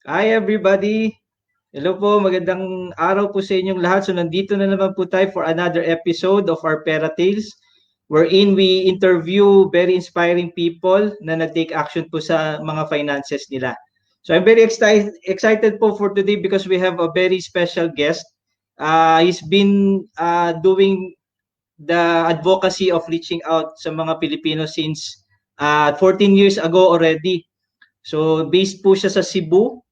Hi everybody! Hello po, magandang araw po sa inyong lahat. So nandito na naman po tayo for another episode of our Pera Tales wherein we interview very inspiring people na nag-take action po sa mga finances nila. So I'm very excited po for today because we have a very special guest. He's been doing the advocacy of reaching out sa mga Pilipino since 14 years ago already. So based po siya sa Cebu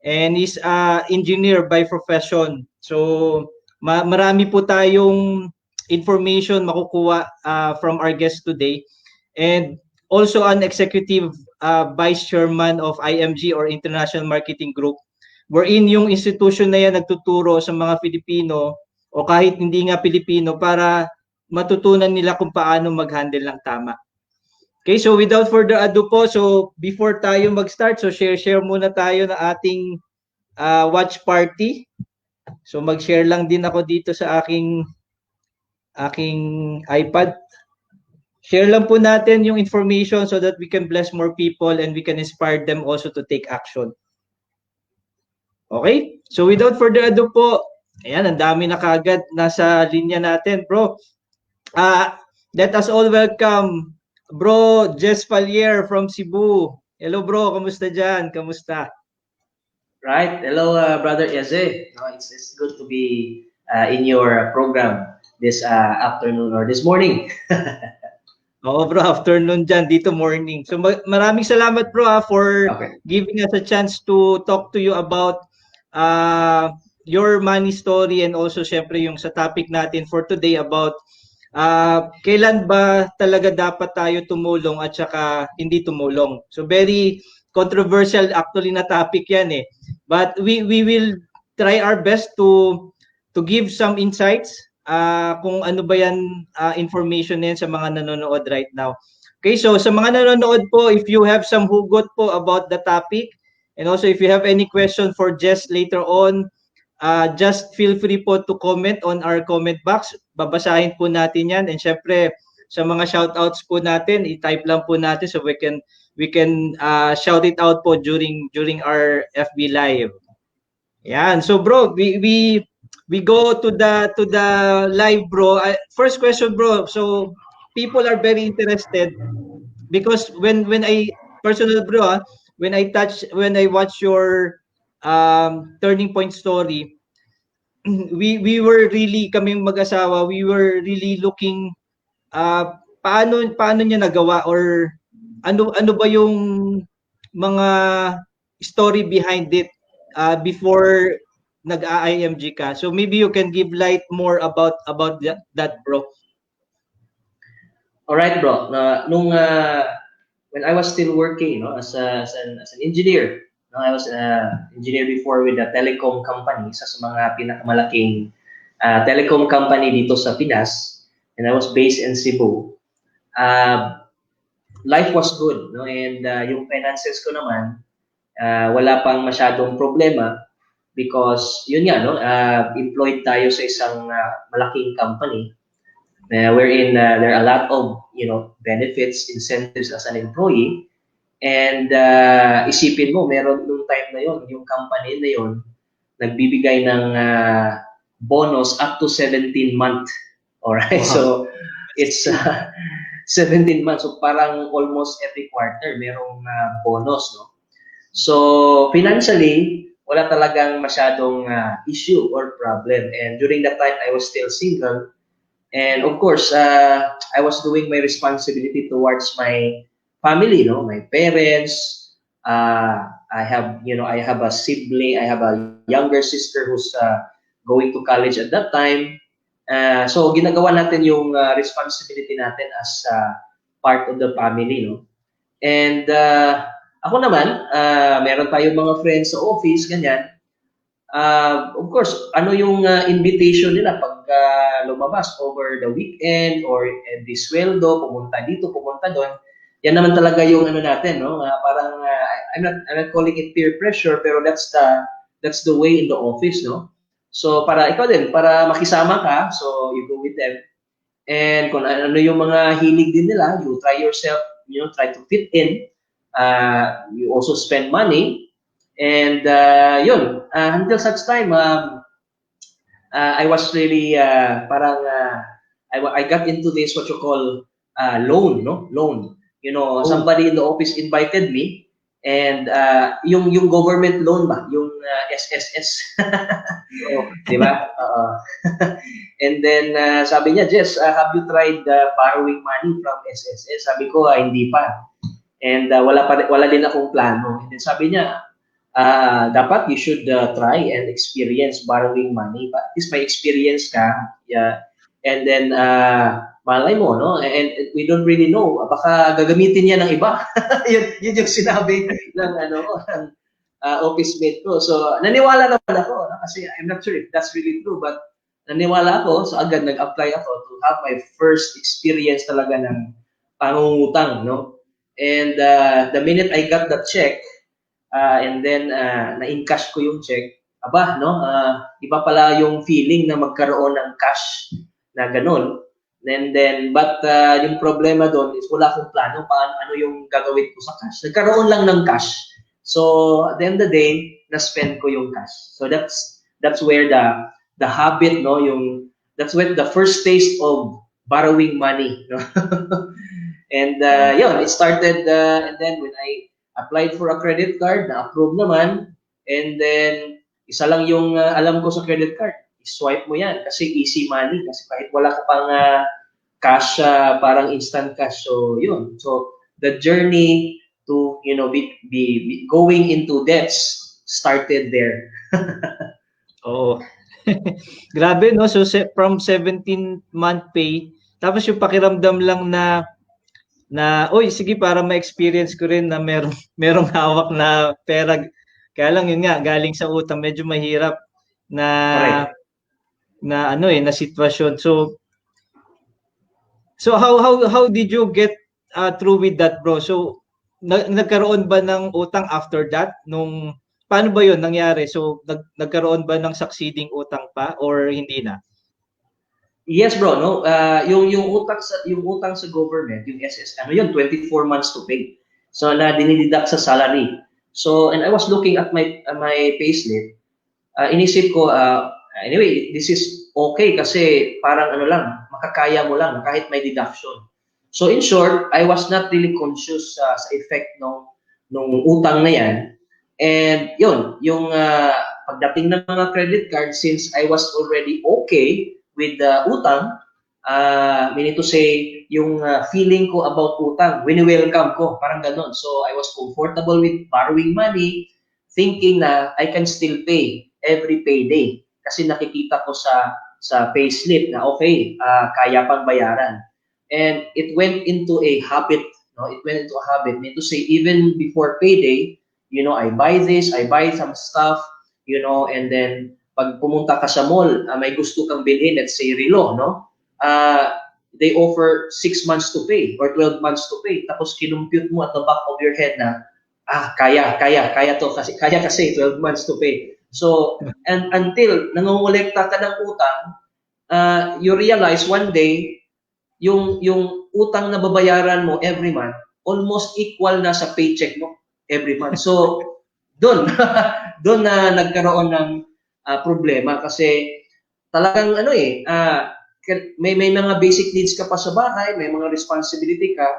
and is a engineer by profession. So marami po tayong information makukuha from our guest today, and also an executive vice chairman of IMG or International Marketing Group, wherein yung institution na yan nagtuturo sa mga Filipino o kahit hindi nga Pilipino para matutunan nila kung paano mag-handle ng tama. Okay, so without further ado po, so before tayo mag-start, so share muna tayo ng ating watch party. So mag-share lang din ako dito sa aking iPad. Share lang po natin yung information so that we can bless more people and we can inspire them also to take action. Okay? So without further ado po, ayan, ang dami na kagad nasa linya natin, bro. Let us all welcome Bro Jess Palier from Cebu. Hello bro, kamusta dyan? Kamusta? Right. Hello, Brother Eze. No, it's good to be in your program this afternoon or this morning. Oo bro, afternoon dyan, dito morning. So maraming salamat bro for giving us a chance to talk to you about your money story, and also syempre yung sa topic natin for today about kailan ba talaga dapat tayo tumulong at saka hindi tumulong. So very controversial actually na topic yan eh. But we will try our best to give some insights kung ano ba yan information yan sa mga nanonood right now. Okay, so sa mga nanonood po, if you have some hugot po about the topic, and also if you have any question for Jess later on, just feel free po to comment on our comment box. Babasahin po natin yan, and syempre sa mga shoutouts po natin, i-type lang po natin so we can shout it out po during our FB live. Yan. So bro, we go to the live bro. First question bro. So people are very interested because when I personal bro, when I watch your turning point story, we were really kaming mag-asawa, we were really looking paano niya nagawa, or ano ba yung mga story behind it before nag-IMG ka. So maybe you can give light more about that bro. All right, bro. When I was still working, as an engineer, I was an engineer before with a telecom company, sa mga pinakamalaking telecom company dito sa Pinas, and I was based in Cebu. Life was good, no? And yung finances ko naman, wala pang masyadong problema because yun nga, no, employed tayo sa isang malaking company wherein there are a lot of benefits, incentives as an employee. And isipin mo, meron nung time na yon, yung company na yon nagbibigay ng bonus up to 17 months. Alright, wow. So it's 17 months, so parang almost every quarter merong bonus, no? So financially, wala talagang masyadong issue or problem. And during that time, I was still single. And of course, I was doing my responsibility towards my family, my parents. I have a sibling. I have a younger sister who's going to college at that time. So ginagawa natin yung responsibility natin as part of the family, no? And ako naman, meron tayong mga friends sa office, ganyan. Of course, ano yung invitation nila pag lumabas over the weekend or every sweldo, pumunta dito, pumunta doon. Yan naman talaga yung ano natin, no? Parang I'm not calling it peer pressure, pero that's the way in the office, no? So para ikaw din, para makisama ka, so you go with them. And kung ano yung mga hilig din nila, you try yourself, try to fit in. You also spend money. And yun, until such time, I was really parang I got into this what you call loan, no? Loan. You know, somebody in the office invited me, and yung government loan ba, yung SSS. Di ba? And then sabi niya, Jess, have you tried borrowing money from SSS? Sabi ko, hindi pa. And wala din akong plano. And then sabi niya, dapat you should try and experience borrowing money. At least may experience ka. Yeah. And then, malay mo, no? And we don't really know. Baka gagamitin niya ng iba. yun yung sinabi ng, ng office mate ko. So, naniwala naman ako. Kasi I'm not sure if that's really true. But naniwala ako. So, agad nag-apply ako to have my first experience talaga ng pangungutang, no? And the minute I got that check, and then na-encash ko yung check, aba, no? Iba pala yung feeling na magkaroon ng cash na ganun. And then, but yung problema doon is wala akong plano ano yung gagawin ko sa cash. Nagkaroon lang ng cash. So, at the end of the day, na-spend ko yung cash. So, that's where the habit, no? That's where the first taste of borrowing money, no? And it started, and then when I applied for a credit card, na-approve naman, and then isa lang yung alam ko sa credit card, i-swipe mo yan kasi easy money, kasi kahit wala ka pang cash, parang instant cash. So yun, so the journey to be going into debts started there. Oo. Grabe, no? So from 17-month pay, tapos yung pakiramdam lang na oy, sige, para ma-experience ko rin na merong hawak na pera. Kaya lang yun nga, galing sa utang, medyo mahirap na na sitwasyon. So how did you get through with that, bro? So nagkaroon ba ng utang after that? Paano ba yun nangyari? So nagkaroon ba ng succeeding utang pa or hindi na? Yes, bro, no. Yung utang sa government, yung SS, 24 months to pay. So na dinideduct sa salary. So and I was looking at my payslip. Inisip ko anyway, this is okay kasi parang makakaya mo lang kahit may deduction. So in short, I was not really conscious sa effect nung utang na yan. And yun, yung pagdating ng mga credit card, since I was already okay with the utang, meaning to say, yung feeling ko about utang, wini-welcome ko, parang ganun. So, I was comfortable with borrowing money, thinking na I can still pay every payday. Kasi nakikita ko sa payslip na okay, kaya pang bayaran. And it went into a habit, no? It went into a habit, meaning to say, even before payday, I buy this, I buy some stuff, and then pag pumunta ka sa mall, may gusto kang bilhin, let's say relo, no? They offer 6 months to pay or 12 months to pay. Tapos kinumpute mo at the back of your head na, kaya to kasi 12 months to pay. So, and until nangongolekta ka ng utang, you realize one day, yung utang na babayaran mo every month, almost equal na sa paycheck mo every month. So, doon na nagkaroon ng problema kasi talagang may mga basic needs ka pa sa bahay, may mga responsibility ka,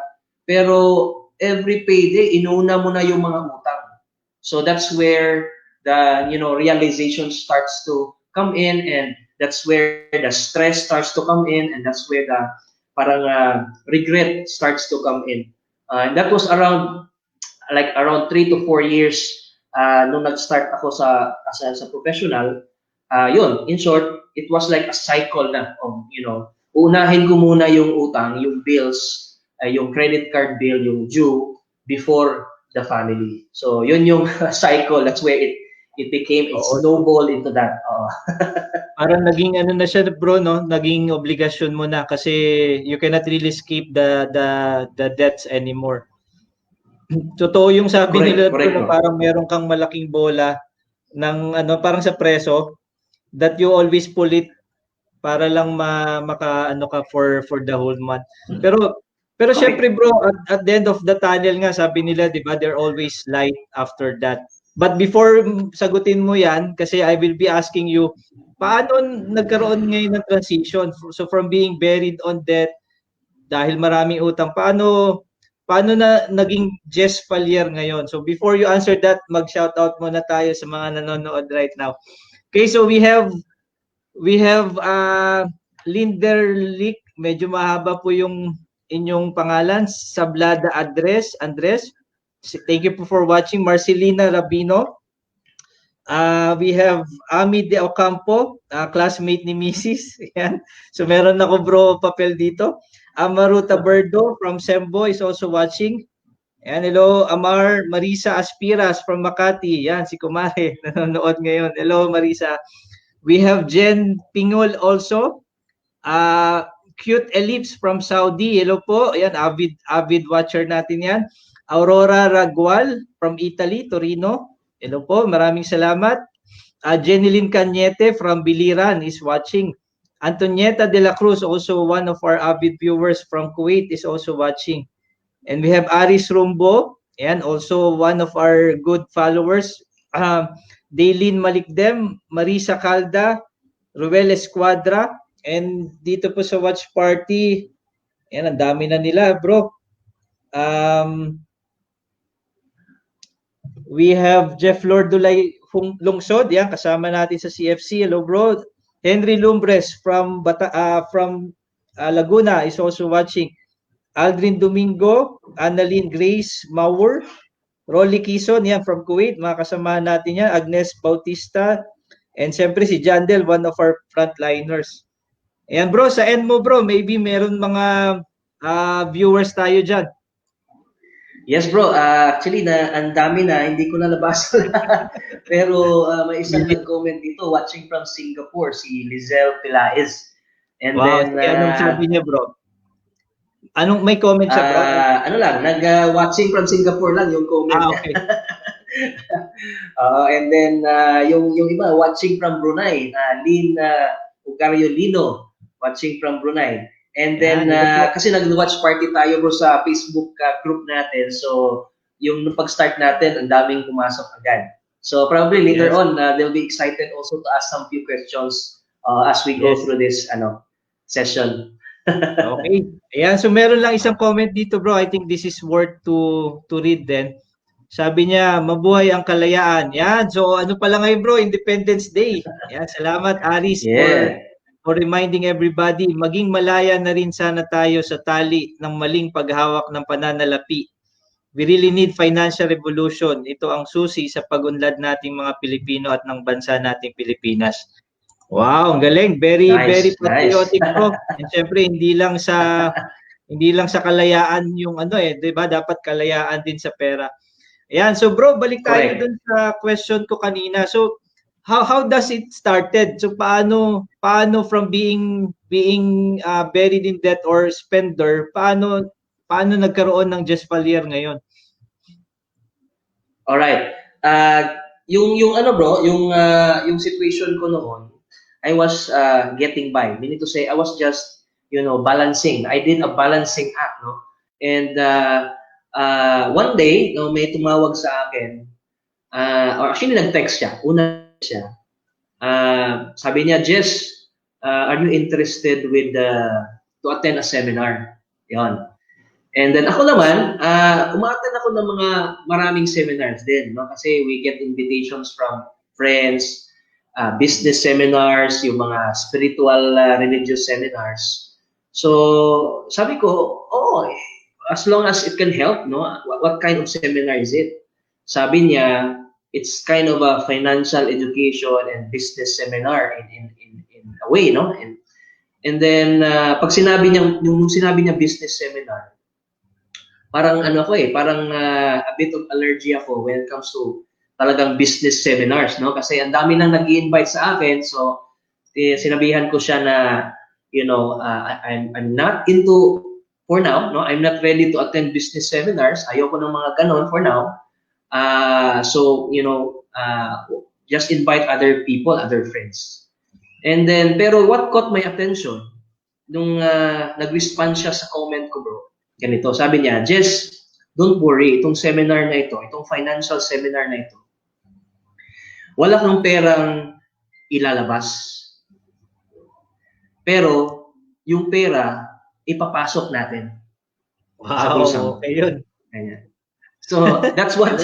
pero every payday inuna mo na yung mga utang. So that's where the realization starts to come in, and that's where the stress starts to come in, and that's where the parang regret starts to come in. And that was around 3 to 4 years nung nag-start ako as a professional. Yun, in short, it was like a cycle na of, unahin ko muna yung utang, yung bills, yung credit card bill, yung due, before the family. So, yun yung cycle. That's where it became a snowball into that. Parang naging na siya, bro, no? Naging obligasyon mo na kasi you cannot really escape the debts anymore. Totoo yung sabi nila, bro, na parang meron kang malaking bola ng parang sa preso, that you always pull it para lang maka ka for the whole month. Pero syempre, bro, at the end of the tunnel nga, sabi nila, 'di ba, they're always light after that. But before sagutin mo yan, kasi I will be asking you, paano nagkaroon ngayon ng transition? So from being buried on debt, dahil maraming utang, paano na naging Jess Palier ngayon? So before you answer that, mag-shoutout muna tayo sa mga nanonood right now. Okay, so we have Linderlick, medyo mahaba po yung inyong pangalan, Sablada Andres. Thank you po for watching. Marcelina Rabino. We have Ami De Ocampo, classmate ni Mrs. Yan. So meron ako bro papel dito. Amaruta Berdo from Sembo is also watching. And hello, Amar Marisa Aspiras from Makati. Yan, si Kumare nanonood ngayon. Hello, Marisa. We have Jen Pingol also. Cute Ellipse from Saudi. Hello po. Ayan, avid watcher natin yan. Aurora Ragual from Italy, Torino. Hello po, maraming salamat. Jenilyn Cañete from Biliran is watching. Antonieta de la Cruz, also one of our avid viewers from Kuwait, is also watching. And we have Aris Rumbo, and also one of our good followers. Daylin Malikdem, Marisa Calda, Ruel Esquadra, and dito po sa watch party, yan, ang dami na nila, bro. We have Jeff Lordulay Lungsod, yan, kasama natin sa CFC. Hello, bro. Henry Lumbres from Laguna is also watching. Aldrin Domingo, Annalyn Grace Mauer, Rolly Quezon, yan, from Kuwait, mga kasama natin yan. Agnes Bautista, and siyempre si Jandel, one of our frontliners. Ayan, bro, sa end mo, bro, maybe meron mga viewers tayo dyan. Yes bro, actually ang dami na, hindi ko na nabasa pero may isang nag-comment dito, watching from Singapore, si Lizelle Pilaez. And wow, then anong sabi niya, bro? Anong may comment siya, bro? Ano lang, watching from Singapore lang yung comment niya. Okay. And then yung iba watching from Brunei, Lynn Ugario Lino, watching from Brunei. And then, kasi nag-watch party tayo bro sa Facebook group natin. So, yung pag-start natin, ang daming pumasok agad. So, probably later on, they'll be excited also to ask some few questions as we go through this session. Okay. Ayan, so meron lang isang comment dito bro. I think this is worth to read then. Sabi niya, mabuhay ang kalayaan. Yan, so ano pala ngayon bro, Independence Day. Yan, salamat Aris for reminding everybody, maging malaya na rin sana tayo sa tali ng maling paghawak ng pananalapi. We really need financial revolution. Ito ang susi sa pag-unlad nating mga Pilipino at ng bansa nating Pilipinas. Wow, ang galing. Very patriotic bro. And syempre hindi lang sa kalayaan yung 'di ba? Dapat kalayaan din sa pera. Ayan, so bro, balik tayo dun sa question ko kanina. So how does it started? So paano from being buried in debt or spender, paano nagkaroon ng Jess Palier ngayon? All right. Yung bro, yung situation ko noon, I was getting by. Meaning to say I was just, balancing. I did a balancing act, no? And one day, may tumawag sa akin, or actually nag-text siya. Siya. Sabi niya, Jess, are you interested to attend a seminar? Yon. And then ako naman, uma-attend ako ng mga maraming seminars din, no? Kasi we get invitations from friends, business seminars, yung mga spiritual religious seminars. So, sabi ko, as long as it can help, no? What kind of seminar is it? Sabi niya, it's kind of a financial education and business seminar in a way, no? And then pag sinabi niya business seminar, parang parang a bit of allergy ako when it comes to talagang business seminars, no? Kasi ang dami nang nag-i-invite sa akin, so sinabihan ko siya na I'm not into for now, no? I'm not ready to attend business seminars. Ayoko ng mga ganon for now. So, just invite other people, other friends. And then, pero what caught my attention, nung nag-respond siya sa comment ko, bro, ganito, sabi niya, Jess, don't worry, itong seminar na ito, itong financial seminar na ito, Wala kang perang ilalabas. Pero, yung pera, ipapasok natin sa bulsa mo. Okay yun. Ganyan. So, that's what,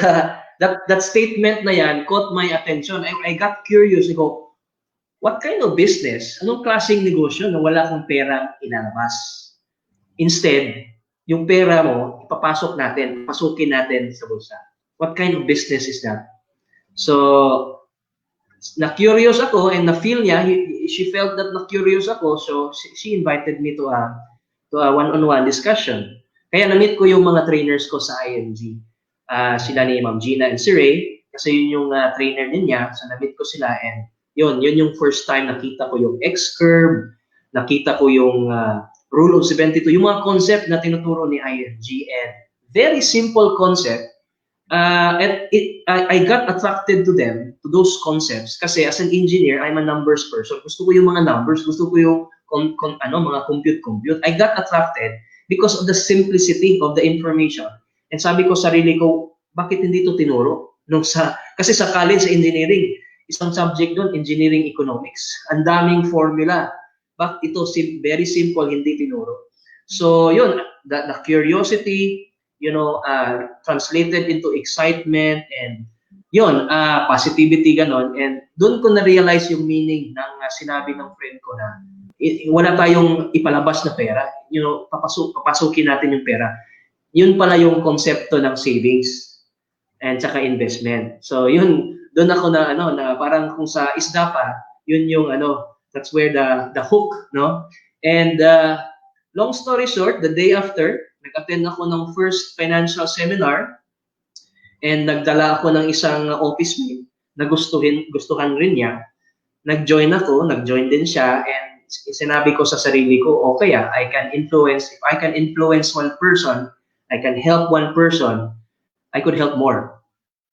that statement na yan caught my attention. I got curious. I go, what kind of business? Anong klaseng negosyo na wala kang perang ilalabas? Instead, yung pera mo, ipapasok natin, pasukin natin sa bulsa. What kind of business is that? So, na-curious ako and na-feel niya, she felt that na-curious ako, so she invited me to a one-on-one discussion. Kaya na-meet ko yung mga trainers ko sa IMG. Sila ni Ma'am Gina and si Ray, kasi yun yung trainer din niya, so na-meet ko sila and yun yung first time nakita ko yung X-curve, nakita ko yung Rule of 72, yung mga concept na tinuturo ni IMG and very simple concept. I got attracted to them, to those concepts, kasi as an engineer, I'm a numbers person. Gusto ko yung mga numbers, gusto ko yung mga compute. I got attracted because of the simplicity of the information. And sabi ko sarili ko, bakit hindi to tinuro? Kasi sa college, sa engineering, isang subject doon, engineering economics. Ang daming formula. Bakit ito very simple, hindi tinuro? So yun, the curiosity, translated into excitement and yun, positivity ganon. And doon ko na-realize yung meaning ng sinabi ng friend ko na wala tayong ipalabas na pera. Papasukin natin yung pera. Yun pala yung konsepto ng savings and saka investment. So yun, doon ako na parang kung sa isda pa, yun yung that's where the hook, no? And long story short, the day after, nag-attend ako ng first financial seminar and nagdala ako ng isang office mate na gustuhan rin niya. Nag-join din siya and sinabi ko sa sarili ko, okay, if I can influence one person, I can help one person, I could help more.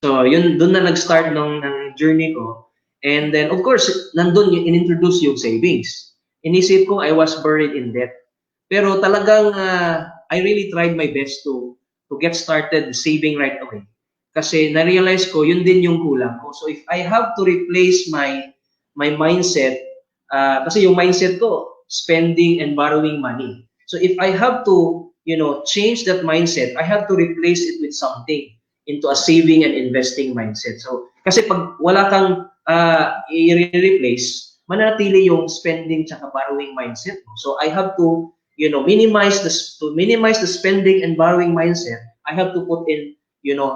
So yun, doon na nag-start ng journey ko. And then, of course, nandun in-introduce yung savings. Inisip ko, I was buried in debt. Pero talagang, I really tried my best to get started saving right away. Kasi na-realize ko, yun din yung kulang ko. So if I have to replace my mindset, kasi yung mindset ko, spending and borrowing money. So if I have to, change that mindset, I have to replace it with something into a saving and investing mindset. So, kasi pag wala kang i-replace, manatili yung spending tsaka borrowing mindset mo. So I have to, minimize the spending and borrowing mindset. I have to put in,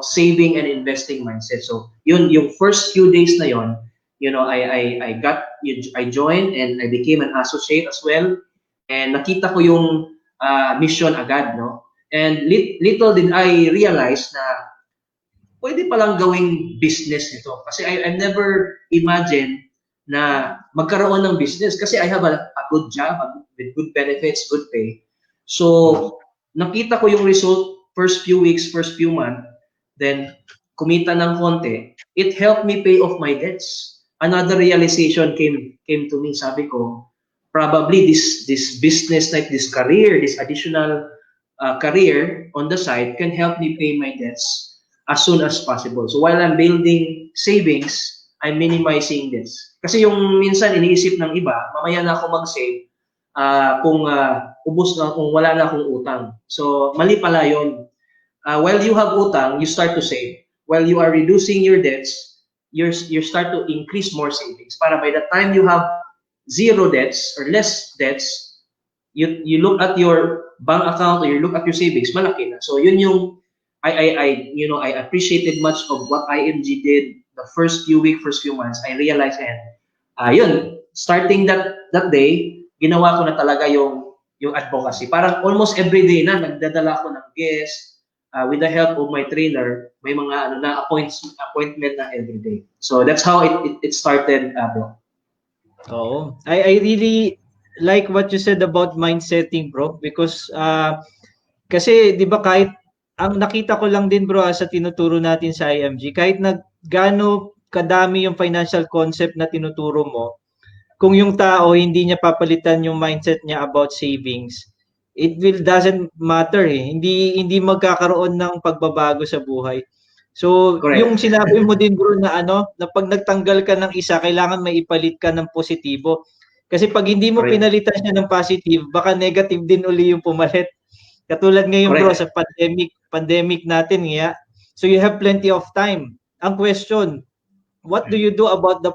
saving and investing mindset. So yun, yung first few days na yon, I joined and I became an associate as well. And nakita ko yung mission agad, no? And little did I realize na pwede palang gawing business nito. Kasi I never imagined na magkaroon ng business. Kasi I have a good job with good benefits, good pay. So, nakita ko yung result first few weeks, first few months. Then, kumita ng konti. It helped me pay off my debts. Another realization came to me. Sabi ko, probably this business, like this career, this additional career on the side can help me pay my debts as soon as possible. So while I'm building savings, I'm minimizing this. Kasi yung minsan iniisip ng iba, mamaya na ako mag-save kung ubos na, kung wala na akong utang. So mali pala yun. While you have utang, you start to save. While you are reducing your debts, you start to increase more savings. Para by the time you have zero debts or less debts, you look at your bank account or you look at your savings, malaki na. So yun yung I appreciated much of what IMG did the first few weeks, first few months. I realized and yun, starting that day, ginawa ko na talaga yung advocacy. Parang almost every day na nagdadala ko ng guests with the help of my trainer, may mga appointment na every day. So that's how it started, bro. Oh, I really like what you said about mindsetting, bro, because kasi 'di ba kahit ang nakita ko lang din bro sa tinuturo natin sa IMG, kahit na gaano kadami yung financial concept na tinuturo mo, kung yung tao hindi niya papalitan yung mindset niya about savings, it doesn't matter eh. Hindi magkakaroon ng pagbabago sa buhay. So, Correct. yung sinabi mo din bro na na pag nagtanggal ka ng isa, kailangan may ipalit ka ng positibo. Kasi pag hindi mo Correct. pinalitan siya ng positive, baka negative din uli yung pumalit. Katulad ngayon bro Correct. sa pandemic natin nga. So you have plenty of time. Ang question, what do you do about the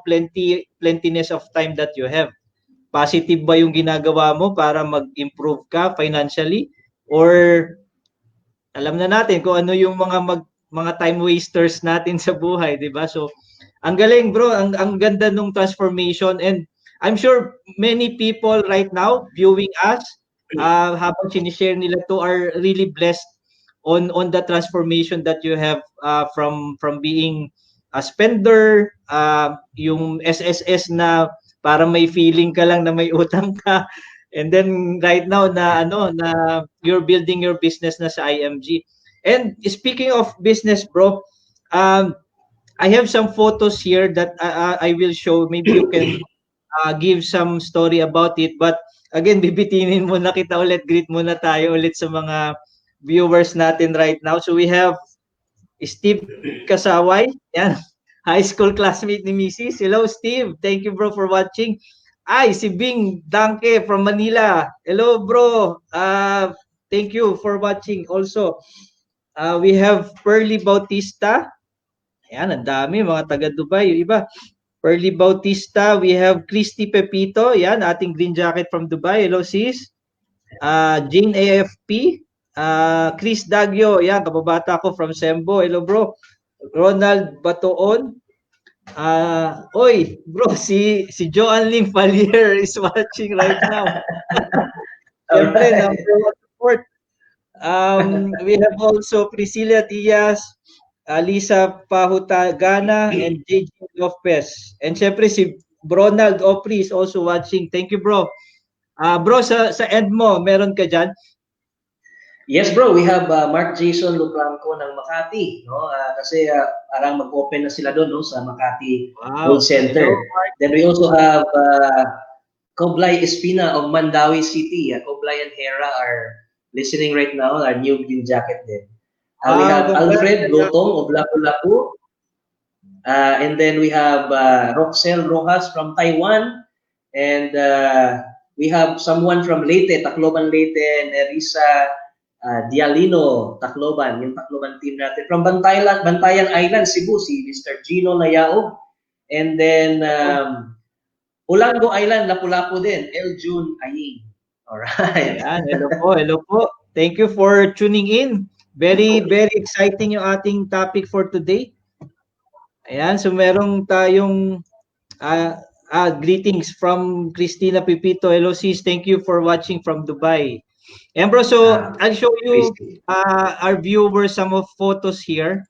plentiness of time that you have? Positive ba yung ginagawa mo para mag-improve ka financially, or alam na natin kung ano yung mga time wasters natin sa buhay, 'di ba? So ang galing bro, ang ganda nung transformation, and I'm sure many people right now viewing us habang sinishare nila to are really blessed on the transformation that you have from being a spender, yung SSS na para may feeling ka lang na may utang ka, and then right now na you're building your business na sa IMG. And speaking of business bro, I have some photos here that I will show. Maybe you can give some story about it. But again, bibitinin muna kita ulit. Greet muna tayo ulit sa mga viewers natin right now. So we have Steve Kasaway. Yan. High school classmate ni Mrs. Hello, Steve. Thank you, bro, for watching. Ay, si Bing Danke from Manila. Hello, bro. Thank you for watching also. We have Pearly Bautista. Ayan, ang dami, mga taga Dubai. Yung iba, Pearly Bautista. We have Christy Pepito. Yan, ating green jacket from Dubai. Hello, sis. Jane AFP. Chris Dagyo. Yan, kababata ko from Sembo. Hello, bro. Ronald Batoon. Oy, bro, si Joan Lim Falier is watching right now. Siyempre, number one support. We have also Priscilla Diaz, Lisa Pahutagana, and JJ Lopez. And syempre si Ronald Opry is also watching. Thank you, bro. Bro, sa end mo, meron ka dyan? Yes, bro. We have Mark Jason Lublanco ng Makati, no? Kasi parang mag-open na sila doon, no, sa Makati Food Center. Hello, Then we also have Koblay Espina of Mandawi City. Koblay and Hera are listening right now. Our new green jacket din. We have Alfred Lotong of Lapu-Lapu. And then we have Roxel Rojas from Taiwan. And we have someone from Leyte, Tacloban Leyte, and Risa Dialino, Tacloban, yung Tacloban team natin. From Bantayan Island, Cebu, si Mr. Gino Layao. And then Ulango Island, Lapu-Lapu din, El June Aying. Alright. Ayan, hello po. Thank you for tuning in. Very, very exciting yung ating topic for today. Ayan, so merong tayong greetings from Christina Pipito. Hello sis, thank you for watching from Dubai. And bro, so I'll show you our viewers some of photos here.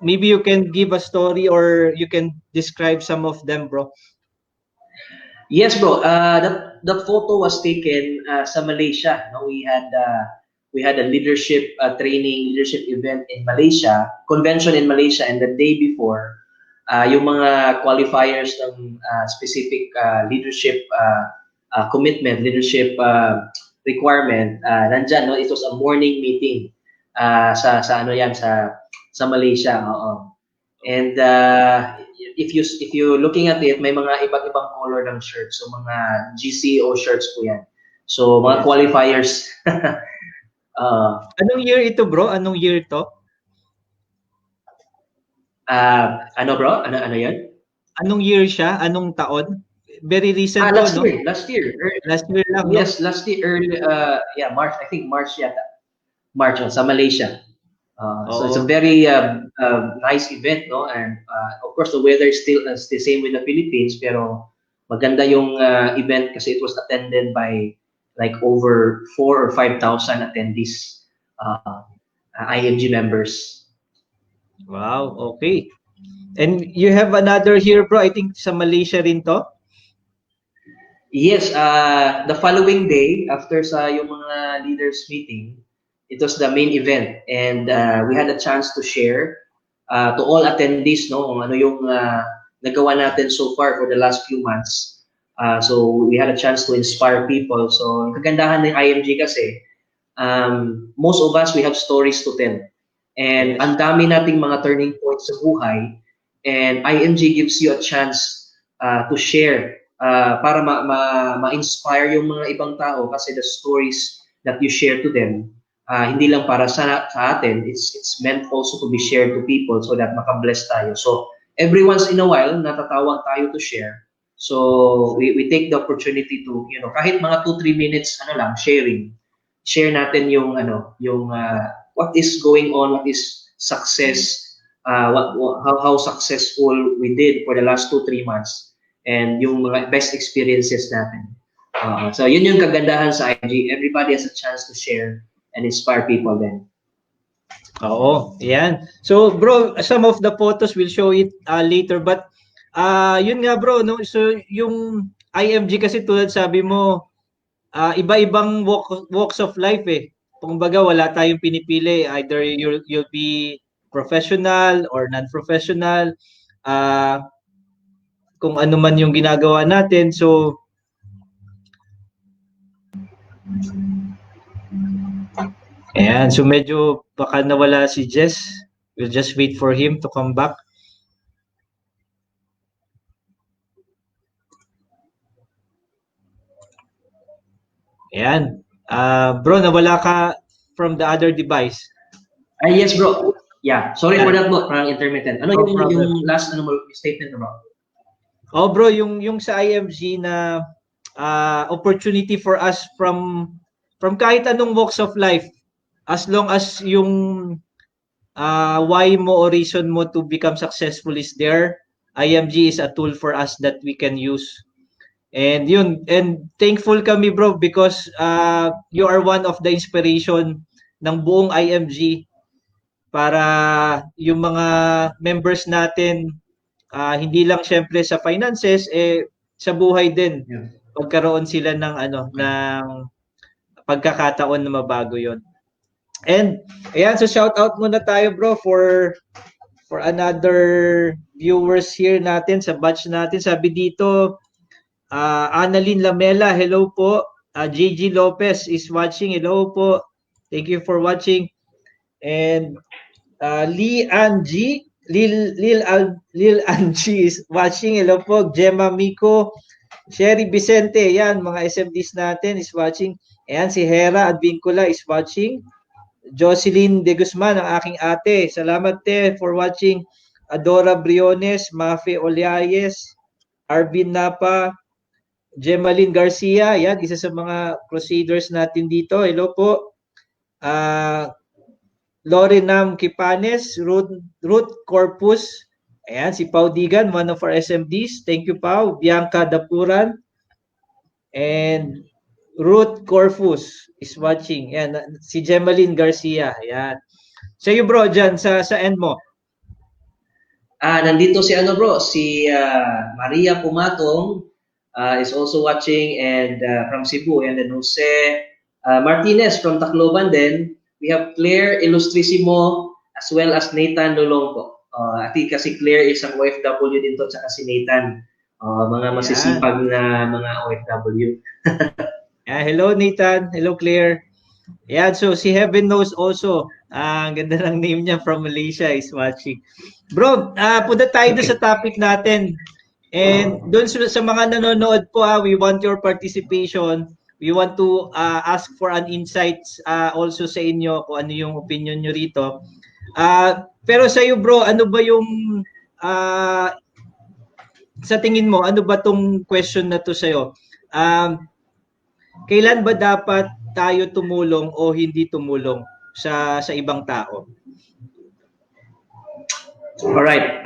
Maybe you can give a story or you can describe some of them, bro. Yes, bro. The photo was taken sa Malaysia. No, we had a leadership training, leadership event in Malaysia, convention in Malaysia, and the day before, yung mga qualifiers ng specific leadership commitment, leadership requirement, nandyan, no? It was a morning meeting sa Malaysia. And if you looking at it, may mga iba't ibang color ng shirts. So mga GCO shirts po yan. So mga qualifiers. Anong year ito, bro? Anong year ito? Ano, bro? Ano yan? Anong year siya? Anong taon? Very recent last to, year, no? Last year. Last year lang, yes, no? Last year, early, March. I think March yata. March, sa Malaysia. So it's a very nice event, no? And of course, the weather is still the same with the Philippines, pero maganda yung event kasi it was attended by like over 4,000 or 5,000 attendees, IMG members. Wow, okay. And you have another here, bro. I think sa Malaysia rin to? Yes, the following day, after sa yung mga leaders meeting, it was the main event. And we had a chance to share to all attendees, no, kung ano yung nagawa natin so far for the last few months. So we had a chance to inspire people. So yung kagandahan ng IMG kasi, most of us, we have stories to tell. And ang dami nating mga turning points sa buhay. And IMG gives you a chance to share para ma-inspire yung mga ibang tao kasi the stories that you share to them, hindi lang para sa atin, it's meant also to be shared to people so that makabless tayo. So, every once in a while, natatawag tayo to share. So, we take the opportunity to, kahit mga 2-3 minutes, sharing. Share natin yung, what is going on, what is success, how successful we did for the last 2-3 months, and yung mga best experiences natin. So, yun yung kagandahan sa IG. Everybody has a chance to share and inspire people then. Oo, yan. So, bro, some of the photos will show it later, but yun nga bro, no? So yung IMG kasi tulad sabi mo, iba-ibang walks of life eh. Kumbaga wala tayong pinipili, either you'll be professional or non-professional, kung ano man yung ginagawa natin. So ayan, so medyo baka nawala si Jess. We'll just wait for him to come back. Ayan. Bro, nawala ka from the other device. Yes, bro. Yeah. Sorry for that, bro. Parang intermittent. Ano No yung last statement, bro? Oh, bro, yung sa IMG na opportunity for us from kahit anong walks of life, as long as yung why mo or reason mo to become successful is there, IMG is a tool for us that we can use. And yun, and thankful kami bro because you are one of the inspiration ng buong IMG para yung mga members natin hindi lang syempre sa finances sa buhay din. Yeah. Pagkaroon sila ng ng pagkakataon na mabago 'yon. And ayan, so shout out muna tayo bro for another viewers here natin sa batch natin. Sabi dito Annalyn Lamela, hello po. JG Lopez is watching. Hello po. Thank you for watching. And Lee Angie, Lil Angie is watching. Hello po. Gemma Miko, Sherry Vicente, yan, mga SMDs natin is watching. Ayan, si Hera Advincula is watching. Jocelyn De Guzman, ang aking ate. Salamat te for watching. Adora Briones, Mafe Oliayes, Arvin Napa, Gemaline Garcia, yan, isa sa mga crusaders natin dito. Hello po. Lorenam Kipanes, Ruth Corpus, ayan, si Pau Digan, one of our SMDs. Thank you, Pau. Bianca Dapuran, and Ruth Corpus is watching. Ayan, si Gemaline Garcia, ayan. Sa iyo bro, dyan, sa end mo. Nandito si bro, si Maria Pumatong, is also watching, and from Cebu, and then Jose Martinez from Tacloban din. We have Claire Illustrissimo as well as Nathan Lolong po. Kasi Claire is ang OFW dito, tsaka si Nathan. Mga masisipag na mga OFW. Hello Nathan, hello Claire. Yeah, so si Heaven Knows also. Ang ganda ng name niya, from Malaysia is watching. Bro, punta tayo sa topic natin. And doon sa mga nanonood po, we want your participation. We want to ask for an insights also sa inyo kung ano yung opinion nyo rito. Pero sa iyo bro, ano ba yung sa tingin mo, ano ba tong question na to sa iyo? Kailan ba dapat tayo tumulong o hindi tumulong sa ibang tao? Alright.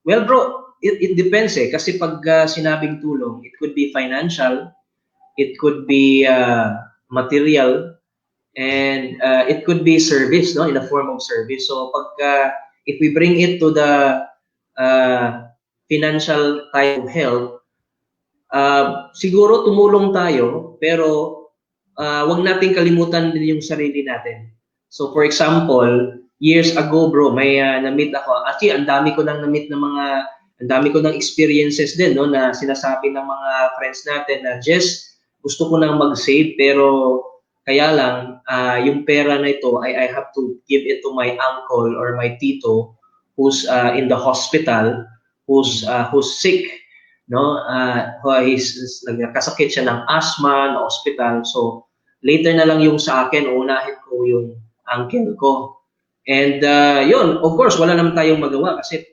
Well bro, it depends kasi pag sinabing tulong, it could be financial, it could be material, and it could be service, no, in the form of service. So pag if we bring it to the financial type of help, siguro tumulong tayo, pero wag nating kalimutan din yung sarili natin. So for example, years ago bro, may na-meet ako. Actually, ang dami ko nang experiences din, no, na sinasabi ng mga friends natin na Jess, gusto ko nang mag-save pero Kaya lang, yung pera na ito, I have to give it to my uncle or my tito who's in the hospital, who's sick, no? Nagkasakit siya ng asthma na hospital. So, later na lang yung sa akin, unahin ko yung uncle ko. And yun, of course, wala naman tayong magawa kasi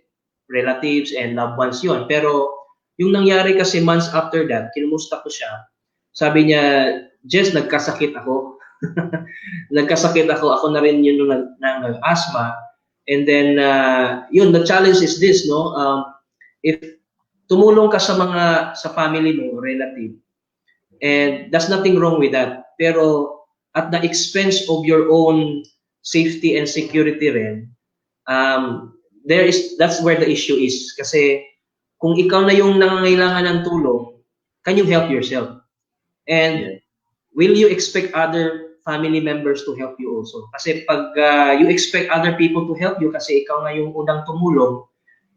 relatives and loved ones yun. Pero yung nangyari kasi months after that, kinumusta ko siya. Sabi niya, Jess, nagkasakit ako. Nagkasakit ako. Ako na rin yun nag-asthma. And then, yun, the challenge is this, no? If tumulong ka sa family mo, relative, and there's nothing wrong with that. Pero at the expense of your own safety and security rin, that's where the issue is. Kasi kung ikaw na yung nangangailangan ng tulong, can you help yourself? And will you expect other family members to help you also? Kasi pag you expect other people to help you kasi ikaw nga yung unang tumulong,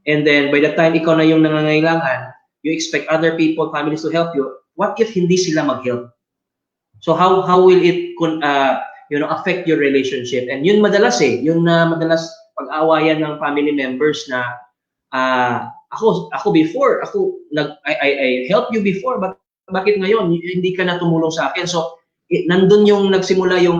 and then by the time ikaw na yung nangangailangan, you expect other people, families to help you, what if hindi sila mag-help? So how will it affect your relationship? And yun madalas madalas pag-awayan ng family members na ako before, I helped you before, but bakit ngayon hindi ka na tumulong sa akin? So nandun yung nagsimula yung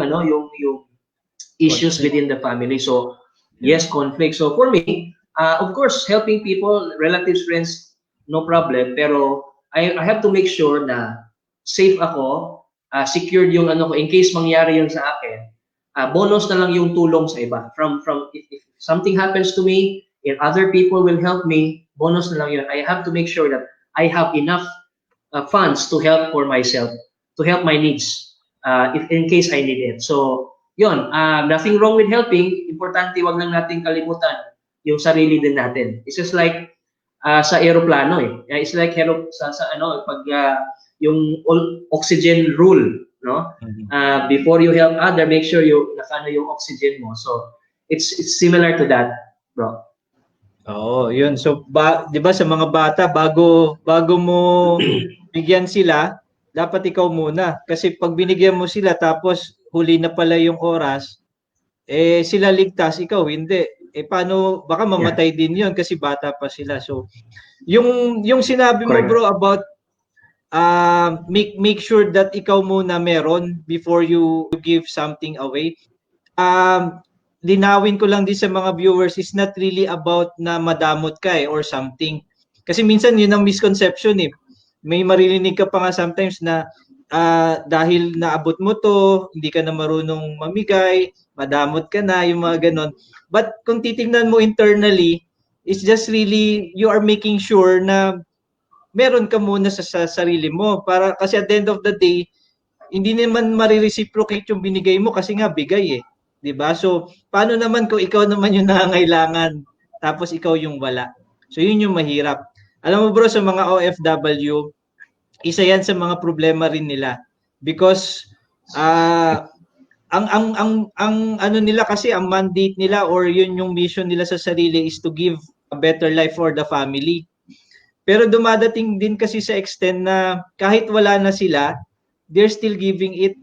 issues within the family. So yes, conflict. So for me, of course, helping people, relatives, friends, no problem. Pero I have to make sure na safe ako, secured yung ko in case mangyari yun sa akin. Bonus na lang yung tulong sa iba. From if something happens to me, if other people will help me, bonus na lang yun. I have to make sure that I have enough funds to help for myself, to help my needs, if in case I need it. So, yun, nothing wrong with helping. Importante, wag lang natin kalimutan yung sarili din natin. It's just like sa aeroplano eh. It's like pag yung oxygen rule, no? Before you help other, make sure nakano yung oxygen mo. So, it's similar to that, bro. Oo, yun. So, 'di ba sa mga bata, bago mo bigyan sila, dapat ikaw muna. Kasi pag binigyan mo sila tapos huli na pala yung oras, sila ligtas, ikaw hindi. Paano, baka mamatay din yun kasi bata pa sila. So, yung sinabi mo, bro, about make sure that ikaw muna meron before you give something away. Linawin ko lang din sa mga viewers, is not really about na madamot ka or something. Kasi minsan yun ang misconception eh. May maririnig ka pa nga sometimes na dahil naabot mo to, hindi ka na marunong mamigay, madamot ka na, yung mga ganon. But kung titingnan mo internally, it's just really, you are making sure na meron ka muna sa sarili mo. Kasi at the end of the day, hindi naman marireciprocate yung binigay mo kasi nga bigay eh. 'Di ba? So, paano naman kung ikaw naman yung nangangailangan tapos ikaw yung wala? So, yun yung mahirap. Alam mo bro, sa mga OFW, isa yan sa mga problema rin nila because ang ano nila kasi, ang mandate nila or yun yung mission nila sa sarili is to give a better life for the family. Pero dumadating din kasi sa extent na kahit wala na sila, they're still giving it.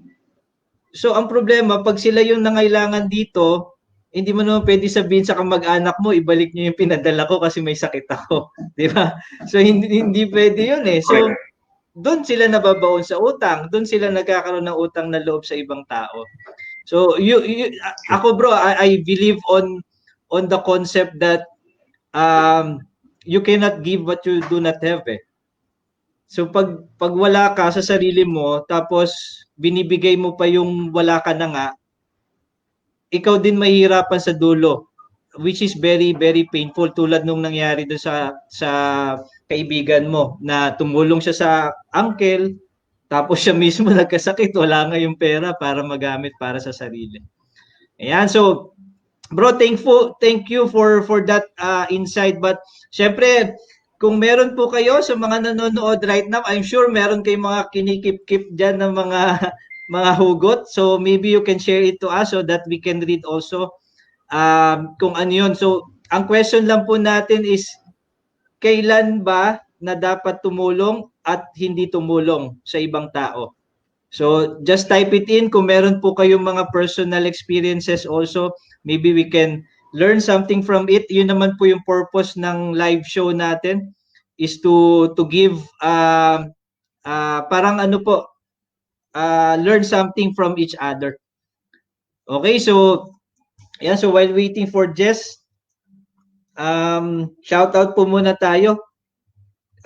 So ang problema, pag sila yung nangailangan dito, hindi mo naman pwede sabihin sa kamag-anak mo, ibalik niyo yung pinadala ko kasi may sakit ako. Di ba? So hindi pwede yun eh. So doon sila nababaon sa utang, doon sila nagkakaroon ng utang na loob sa ibang tao. So ako bro, I believe on the concept that you cannot give what you do not have eh. So pag wala ka sa sarili mo, tapos binibigay mo pa yung wala ka na nga, ikaw din mahihirapan sa dulo, which is very, very painful, tulad nung nangyari doon sa kaibigan mo na tumulong siya sa uncle, tapos siya mismo nagkasakit, wala nga yung pera para magamit para sa sarili. Ayan, so bro, thank you for that insight. But syempre, kung meron po kayo sa mga nanonood right now, I'm sure meron kayong mga kinikip-kip dyan ng mga hugot. So maybe you can share it to us so that we can read also kung ano yun. So ang question lang po natin is, kailan ba na dapat tumulong at hindi tumulong sa ibang tao? So just type it in kung meron po kayong mga personal experiences also. Maybe we can learn something from it. Yun naman po yung purpose ng live show natin is to give parang ano po, learn something from each other. Okay, so yeah, so while waiting for Jess, shout out po muna tayo.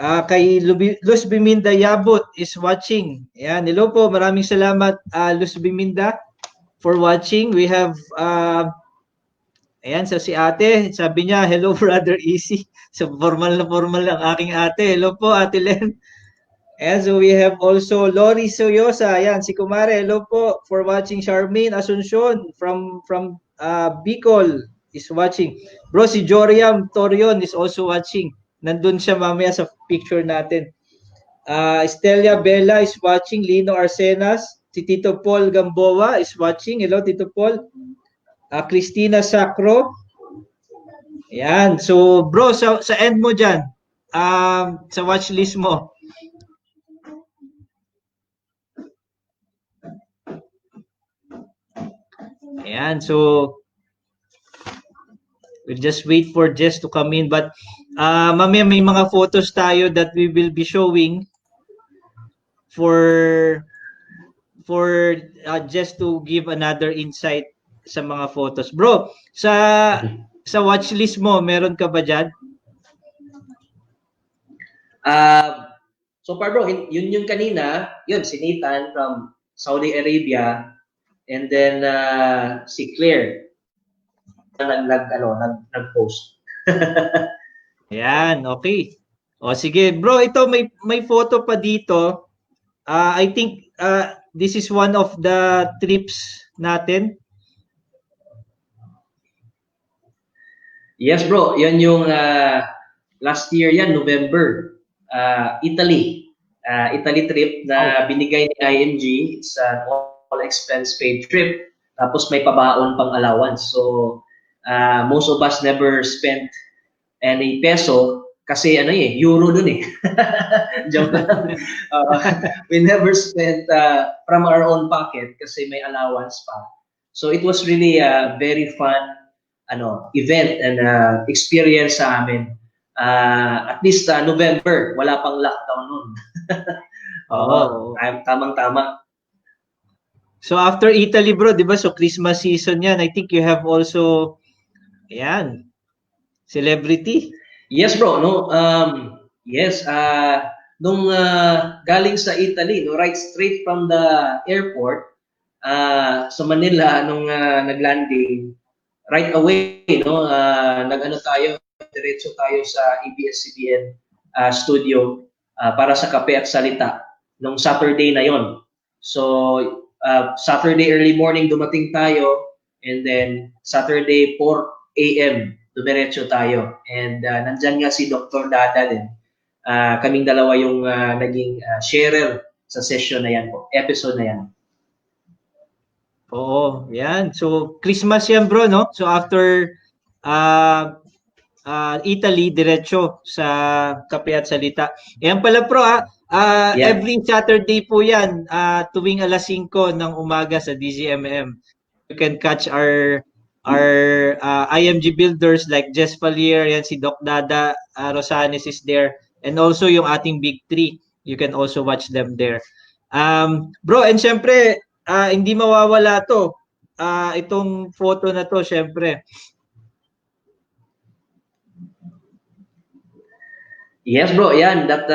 Kay Luz Biminda Yabot is watching. Yan, hello po. Maraming salamat Luz Biminda for watching. We have ayan, si ate, sabi niya, hello brother Easy. So formal ang aking ate. Hello po, Ate Len. And so we have also Lori Soyosa. Ayan, si Kumare, hello po for watching. Charmaine Asuncion from Bicol is watching. Bro, si Joriam Torion is also watching. Nandun siya mamaya sa picture natin. Estelia Bella is watching. Lino Arsenas. Si Tito Paul Gamboa is watching. Hello, Tito Paul. Christina Sacro. Ayan. So, bro, sa end mo dyan, sa watch list mo. Ayan. So, we'll just wait for Jess to come in. But, mamaya may mga photos tayo that we will be showing for Jess to give another insight sa mga photos. Bro, sa watch list mo, meron ka ba dyan? So far bro, yun yung kanina, yun si Nathan from Saudi Arabia, and then si Claire nag-post. Yan, okay. O sige, bro, ito may photo pa dito. I think this is one of the trips natin. Yes bro, yan yung last year yan, November. Italy. Italy trip na binigay ni IMG. It's an all expense paid trip. Tapos may pabaon pang allowance. So most of us never spent any peso kasi euro dun eh. Joke lang. We never spent from our own pocket kasi may allowance pa. So it was really a very fun event and experience sa amin. At least November, wala pang lockdown nun. Tamang-tama. So after Italy bro, di ba? So Christmas season yan. I think you have also, ayan, celebrity. Yes bro, no. Yes, nung galing sa Italy, no, right straight from the airport sa Manila nung naglanding, right away, no, tayo, diretso tayo sa ABS-CBN studio para sa Kape at Salita nung Saturday na yon. So Saturday early morning dumating tayo, and then Saturday 4 a.m. dumiretso tayo. And nandyan nga si Dr. Dada din. Kaming dalawa yung naging sharer sa session na yan po, episode na yan. Oo, yan. So Christmas yan bro, no? So after Italy, diretso sa Kape at Salita. Yan pala bro, every Saturday po yan, tuwing alas 5 ng umaga sa DZMM. You can catch our IMG builders like Jess Palier, yan si Doc Dada, Rosanes is there, and also yung ating Big Three. You can also watch them there. Bro, and syempre, hindi mawawala to. Itong photo na to, syempre. Yes, bro. Yan, that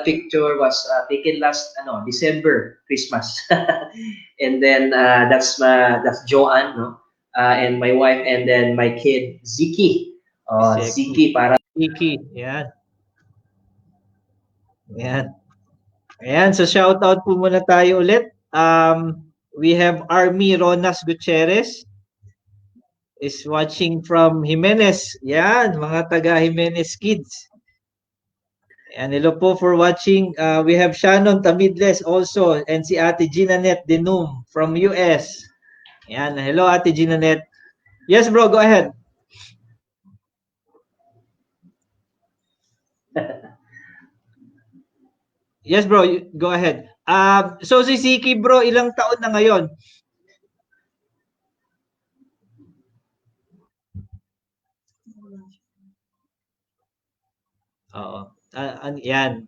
picture was taken last December, Christmas, and then that's Joanne, no, and my wife, and then my kid Ziki. Ziki para. Ziki, yan. Yan. Ayan, so shout out po muna tayo ulit. We have Army Ronas Gutierrez is watching from Jimenez. Yan, mga taga Jimenez kids. And hello po for watching. We have Shannon Tamidles also, and si Ate Ginanet Denum from US. Yan, hello Ate Ginanet. Yes bro, go ahead. Yes bro, go ahead. So si Siki bro, ilang taon na ngayon? Oo. Yan.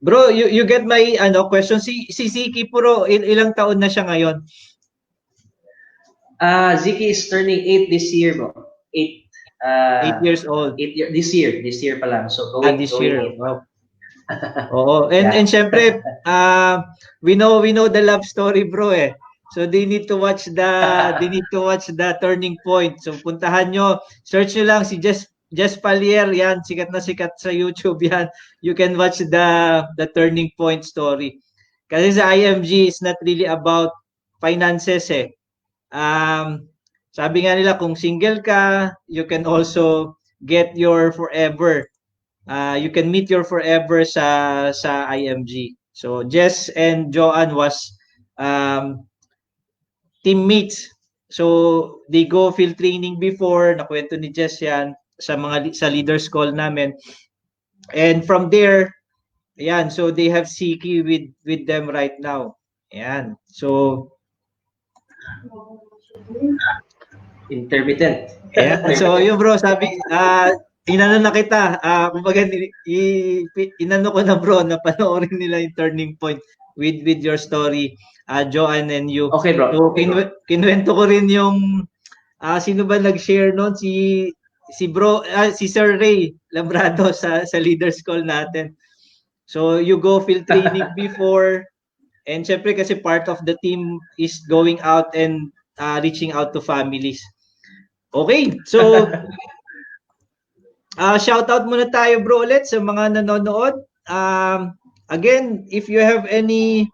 Bro, you get my question. Si Siki bro, ilang taon na siya ngayon? Ziki is turning 8 this year, bro. 8. 8 years old. 8 year, this year pa lang. So going This going year. 8. Wow. Oo. And Yeah. syempre, we know the love story, bro eh. So they need to watch the turning point. So puntahan nyo, search nyo lang si Jess Palier, yan, sikat na sikat sa YouTube yan. You can watch the turning point story. Kasi sa IMG, it's not really about finances eh. Sabi nga nila, kung single ka, you can also get your forever. You can meet your forever sa IMG. So Jess and Joanne was um, teammates. So they go field training before, nakwento ni Jess yan sa leaders call namin. And from there, ayan, so they have Siki with them right now. Ayan. So Intermittent. ayan. So yun bro, sabi inano na kita, kumbaga inano ko na bro na panoorin nila yung turning point with your story, Joanne and you. Okay, bro. So kinwento ko rin yung sino ba nag-share noon, si bro, si Sir Ray Lambrado sa leaders call natin. So you go field training before, and syempre kasi part of the team is going out and reaching out to families. Okay, so shout out muna tayo bro ulit sa mga nanonood. Again, if you have any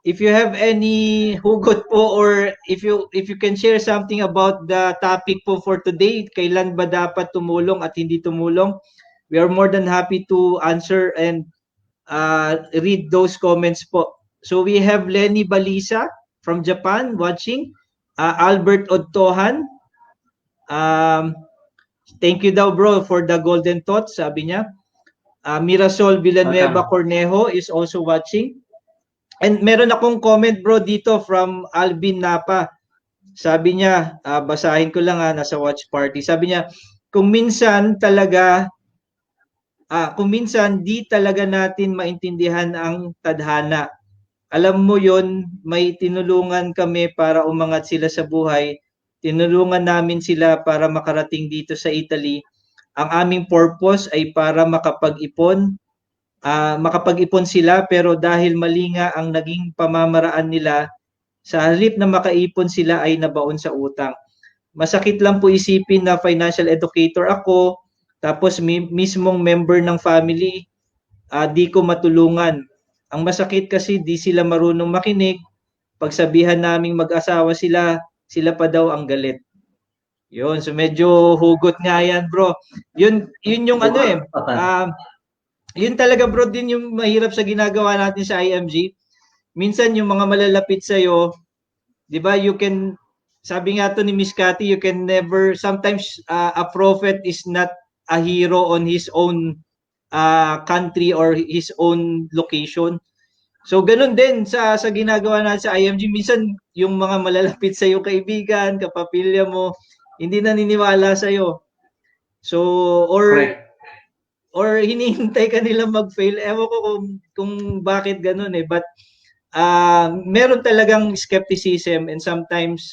hugot po, or if you can share something about the topic po for today, kailan ba dapat tumulong at hindi tumulong, we are more than happy to answer and read those comments po. So we have Lenny Balisa from Japan watching, Albert Odtohan, thank you daw bro for the golden thoughts, sabi niya. Mirasol Villanueva Cornejo is also watching. And meron akong comment bro dito from Alvin Napa. Sabi niya, basahin ko lang nasa watch party. Sabi niya, kung minsan di talaga natin maintindihan ang tadhana. Alam mo yon, may tinulungan kami para umangat sila sa buhay. Tinulungan namin sila para makarating dito sa Italy. Ang aming purpose ay para makapag-ipon sila, pero dahil mali nga ang naging pamamaraan nila, sa halip na makaipon sila ay nabaon sa utang. Masakit lang po isipin na financial educator ako, tapos mismong member ng family, di ko matulungan. Ang masakit kasi di sila marunong makinig. Pagsabihan naming mag-asawa sila pa daw ang galit. Yun, so medyo hugot nga yan bro. Yun yung yun talaga bro din yung mahirap sa ginagawa natin sa IMG. Minsan yung mga malalapit sa'yo, di ba, sabi nga to ni Miss Cathy, you can never, sometimes a prophet is not a hero on his own country or his own location. So ganun din sa ginagawa natin sa IMG. Minsan yung mga malalapit sa'yo kaibigan, kapamilya mo, hindi naniniwala sa'yo. So, or hinihintay ka nila mag-fail. Ewan ko kung bakit ganun eh. But meron talagang skepticism, and sometimes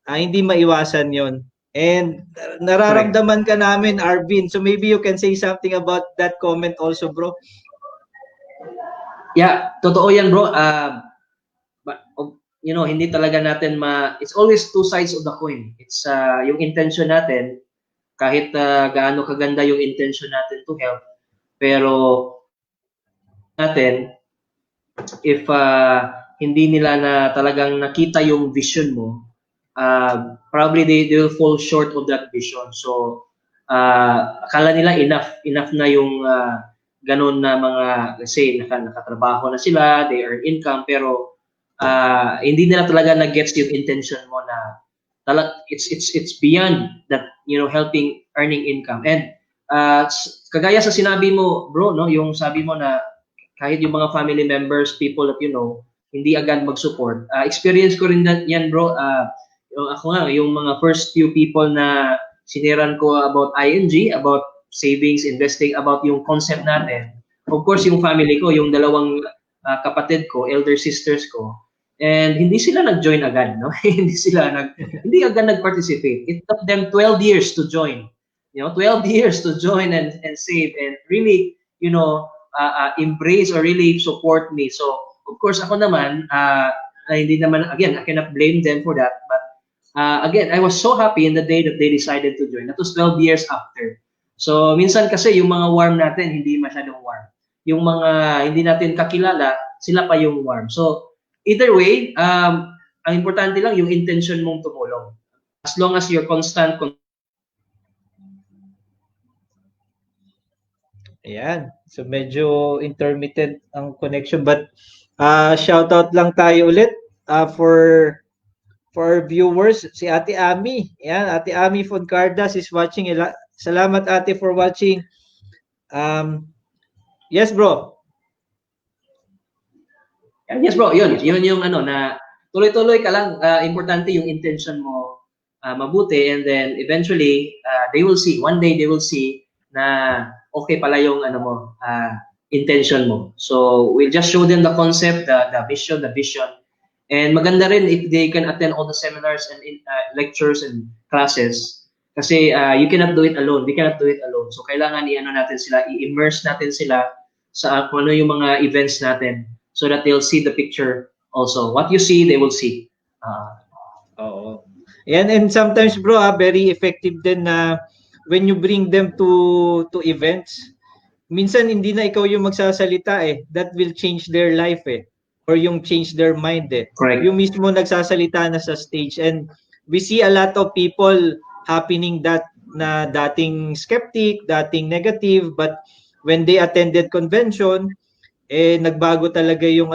hindi maiwasan yon. And nararamdaman ka namin, Arvin. So maybe you can say something about that comment also, bro. Yeah, totoo yan bro. Hindi talaga natin it's always two sides of the coin. It's yung intention natin, kahit gaano kaganda yung intention natin to help, pero natin, if hindi nila na talagang nakita yung vision mo, probably they will fall short of that vision. So akala nila enough na yung ganun na mga, let's say, nakatrabaho na sila, they earn income, pero hindi nila talaga na-gets yung intention mo na it's beyond that, helping, earning income. And kagaya sa sinabi mo bro, no, yung sabi mo na kahit yung mga family members, people that you know, hindi agad mag-support. Experience ko rin yan, bro. Ako nga, yung mga first few people na siniran ko about ING, about savings, investing, about yung concept natin. Of course, yung family ko, yung dalawang kapatid ko, elder sisters ko, and hindi sila nag-join agad, no? Hindi agad nag-participate. It took them 12 years to join. 12 years to join and save and really, embrace or really support me. So, of course, ako naman, hindi naman, again, I cannot blame them for that. But again, I was so happy in the day that they decided to join. That was 12 years after. So, minsan kasi yung mga warm natin, hindi masyadong warm. Yung mga hindi natin kakilala, sila pa yung warm. So, either way, ang importante lang yung intention mong tumulong. As long as you're constant. Ayan. So medyo intermittent ang connection, but shout out lang tayo ulit for our viewers, si Ate Ami. Ayan, Ate Ami Foncardas is watching. Salamat Ate for watching. Yes, bro. Yes, bro. Yun yung na tuloy-tuloy ka lang. Importante yung intention mo mabuti, and then eventually they will see. One day they will see na okay pala yung intention mo. So we'll just show them the concept, the mission, the vision. And maganda rin if they can attend all the seminars and lectures and classes. Kasi you cannot do it alone. We cannot do it alone. So kailangan natin sila, i-immerse natin sila sa kung ano yung mga events natin so that they'll see the picture also. What you see, they will see. Oo. And sometimes, bro, very effective din na when you bring them to events, minsan hindi na ikaw yung magsasalita that will change their life or yung change their mind Correct. Yung mismo nagsasalita na sa stage, and we see a lot of people happening that na dating skeptic, dating negative, but when they attended convention, nagbago talaga yung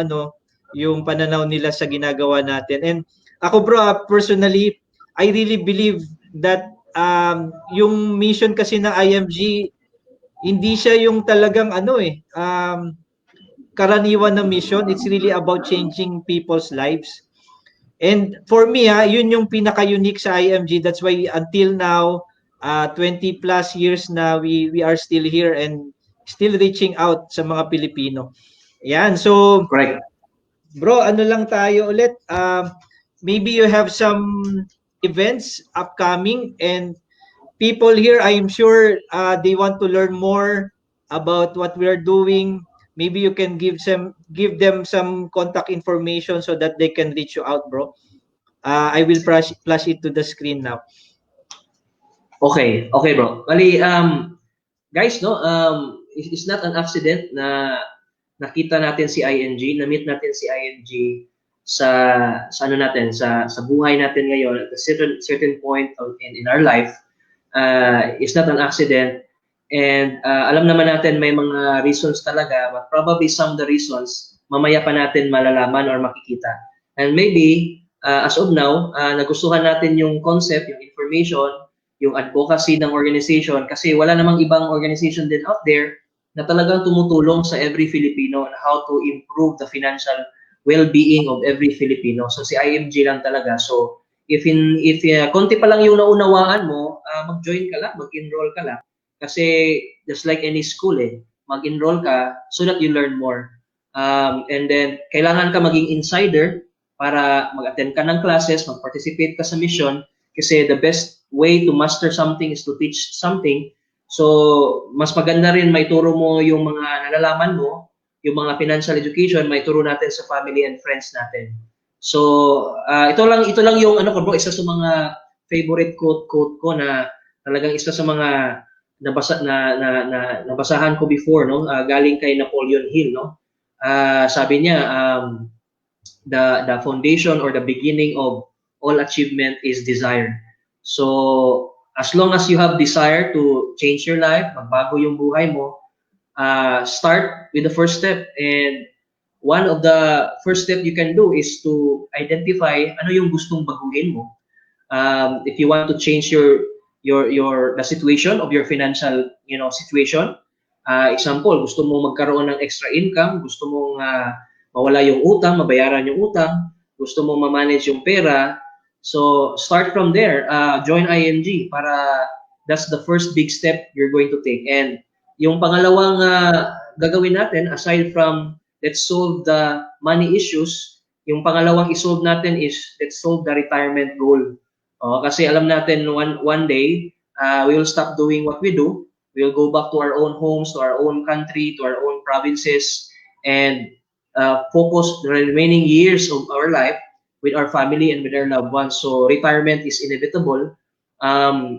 yung pananaw nila sa ginagawa natin. And ako, bro, personally, I really believe that yung mission kasi ng IMG, hindi siya yung talagang karaniwan na mission. It's really about changing people's lives. And for me, yun yung pinaka-unique sa IMG. That's why until now, 20 plus years na we are still here and still reaching out sa mga Pilipino. Yan. So, correct. Bro, lang tayo ulit. Maybe you have some events upcoming, and people here, I am sure they want to learn more about what we are doing. Maybe you can give them some contact information so that they can reach you out, bro. I will flash it to the screen now. Okay, bro. Bali, guys, no, it's not an accident na nakita natin si ING, na-meet natin si ING sa buhay natin ngayon at a certain point in our life. It's not an accident, and alam naman natin may mga reasons talaga, but probably some of the reasons mamaya pa natin malalaman or makikita. And maybe as of now, nagustuhan natin yung concept, yung information, yung advocacy ng organization, kasi wala namang ibang organization din out there na talagang tumutulong sa every Filipino on how to improve the financial well-being of every Filipino. So si IMG lang talaga. So if konti pa lang yung naunawaan mo, mag-join ka lang, mag-enroll ka lang. Kasi just like any school, mag-enroll ka so that you learn more. And then kailangan ka maging insider para mag-attend ka ng classes, mag-participate ka sa mission, kasi the best way to master something is to teach something. So, mas maganda rin may turo mo yung mga nalalaman mo, yung mga financial education, may turo natin sa family and friends natin. So, ito lang yung ko, bro, isa sa mga favorite quote ko na talagang isa sa mga nabasahan ko before, no? Galing kay Napoleon Hill, no? Sabi niya, the foundation or the beginning of all achievement is desire. So, as long as you have desire to change your life, magbago yung buhay mo, start with the first step. And one of the first step you can do is to identify ano yung gustong baguhin mo. If you want to change the situation of your financial, situation, Example, gusto mo magkaroon ng extra income, gusto mong mawala yung utang, mabayaran yung utang, gusto mong ma-manage yung pera. So, start from there. Join IMG para that's the first big step you're going to take. And yung pangalawang gagawin natin, aside from let's solve the money issues, yung pangalawang isolve natin is let's solve the retirement goal. Kasi alam natin one day, we will stop doing what we do. We'll go back to our own homes, to our own country, to our own provinces, and focus the remaining years of our life with our family and with our loved ones. So retirement is inevitable.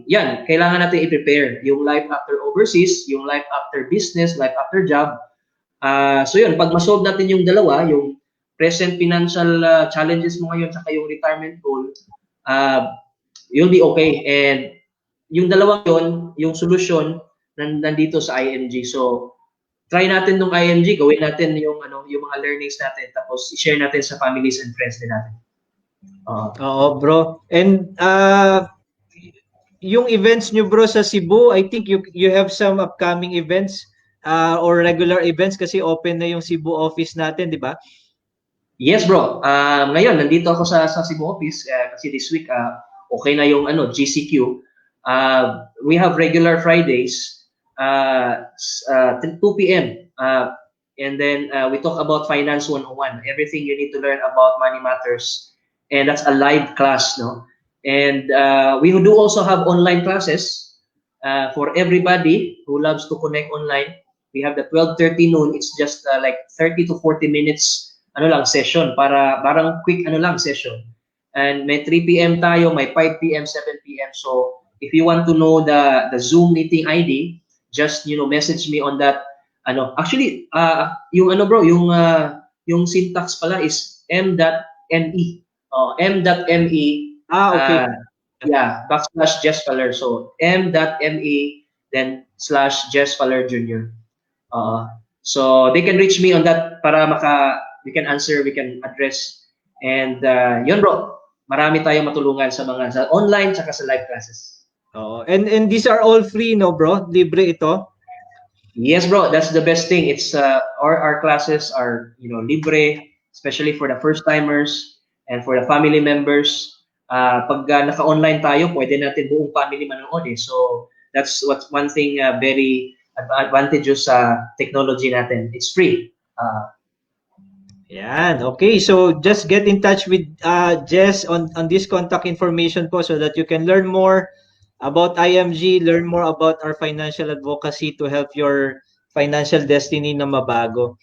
Yan, kailangan natin i-prepare yung life after overseas, yung life after business, life after job. So yun, pag ma-solve natin yung dalawa, yung present financial challenges mo ngayon saka yung retirement goal, you'll be okay. And yung dalawang yun, yung solution nandito sa IMG. So try natin nung IMG, gawin natin yung mga learnings natin, tapos i-share natin sa families and friends din natin. Oo, bro. And yung events nyo, bro, sa Cebu, I think you have some upcoming events or regular events kasi open na yung Cebu office natin, di ba? Yes, bro. Ngayon, nandito ako sa Cebu office kasi this week, okay na yung GCQ. We have regular Fridays, 2 p.m. And then we talk about Finance 101, everything you need to learn about money matters. And that's a live class, no? And we do also have online classes for everybody who loves to connect online. We have the 12:30 noon. It's just like 30 to 40 minutes session para parang quick session. And may 3 p.m. tayo, may 5 p.m., 7 p.m. So if you want to know the Zoom meeting ID, just message me on that. Actually yung bro, yung syntax pala is m.me. M.me. Okay. Yeah, / Jess Faller. So m.me then / Jess Faller Jr. So they can reach me on that para we can answer, we can address. And yun, bro, marami tayong matulungan sa online tsaka sa live classes. And these are all free, no, bro? Libre ito? Yes, bro. That's the best thing. It's our classes are libre, especially for the first timers and for the family members. Pag naka-online tayo, pwede natin buong family manood eh. So that's what's one thing very advantageous sa technology natin. It's free. Yan. Okay, so just get in touch with Jess on this contact information po so that you can learn more about IMG, learn more about our financial advocacy to help your financial destiny na mabago.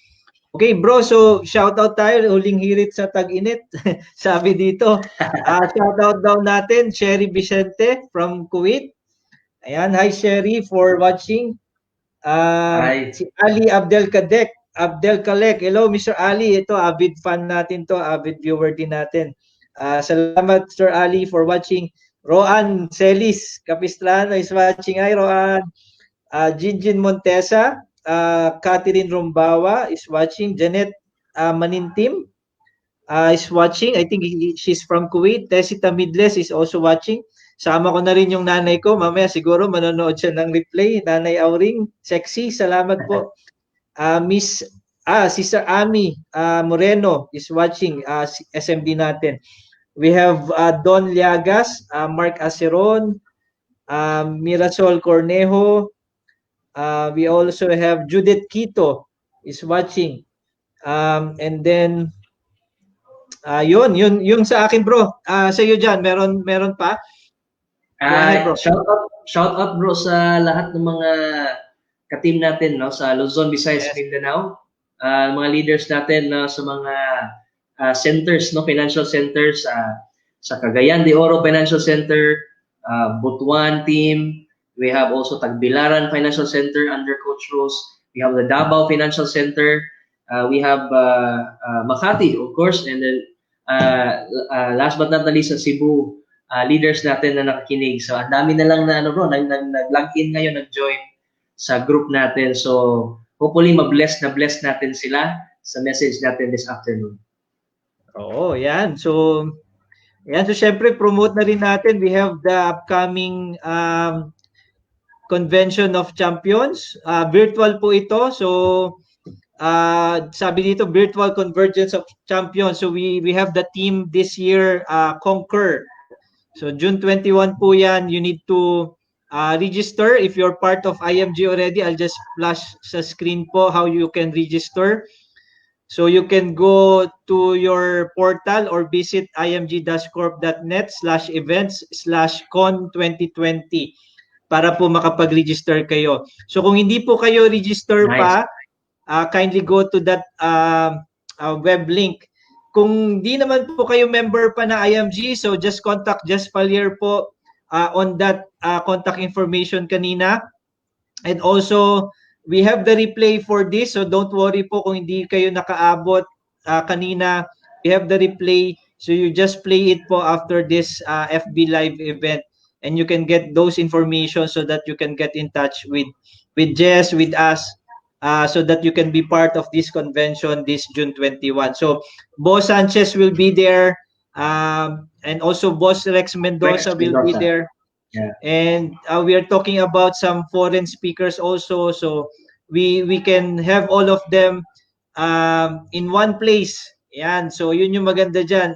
Okay, bro, so shout out tayo, huling hirit sa tag-init. Sabi dito, shout out daw natin, Sherry Vicente from Kuwait. Ayan, hi Sherry for watching. Hi. Si Ali Abdelkalek. Hello, Mr. Ali. Ito, avid fan natin to, avid viewer din natin. Salamat, Sir Ali, for watching. Roan Celis Capistrano is watching. Hi, Roan. Jinjin Montesa, Catherine Rombawa is watching. Janet Manintim is watching. I think she's from Kuwait. Tessita Midles is also watching. Sama ko na rin yung nanay ko. Mamaya siguro manonood siya ng replay. Nanay Auring, sexy. Salamat po. Sister Ami Moreno is watching SMD natin. We have Don Liagas, Mark Aceron, Mirasol Cornejo. We also have Judith Quito is watching. And then yun yung sa akin, bro. Sa iyo diyan, meron pa? Ahead, bro. Shout out bro sa lahat ng mga ka-team natin sa Luzon, Visayas, Mindanao. Mga leaders natin sa mga centers, financial centers sa Cagayan de Oro Financial Center, Butuan team. We have also Tagbilaran Financial Center under Coach Rose. We have the Davao Financial Center. We have Makati, of course, and then last but not least sa Cebu leaders natin na nakikinig. So ang dami na lang na bro, nag-log in ngayon, nag-join sa group natin. So hopefully ma-bless natin sila sa message natin this afternoon. Oo, yan. So syempre promote na rin natin. We have the upcoming Convention of Champions. Virtual po ito. So, sabi dito, Virtual Convergence of Champions. So, we have the team this year, Conquer. So, June 21 po yan. You need to register. If you're part of IMG already, I'll just flash sa screen po how you can register. So you can go to your portal or visit img-corp.net/events/con2020 para po makapag-register kayo. So kung hindi po kayo register pa, kindly go to that web link. Kung di naman po kayo member pa na IMG, so just contact Jess Palier po on that contact information kanina. And also, we have the replay for this, so don't worry po kung hindi kayo nakaabot kanina. We have the replay, so you just play it po after this FB Live event, and you can get those information so that you can get in touch with Jess, with us, so that you can be part of this convention this June 21. So, Boss Sanchez will be there, and also Boss Rex Mendoza will be there. Yeah. And we are talking about some foreign speakers also, so we can have all of them in one place. Yan, so yun yung maganda dyan.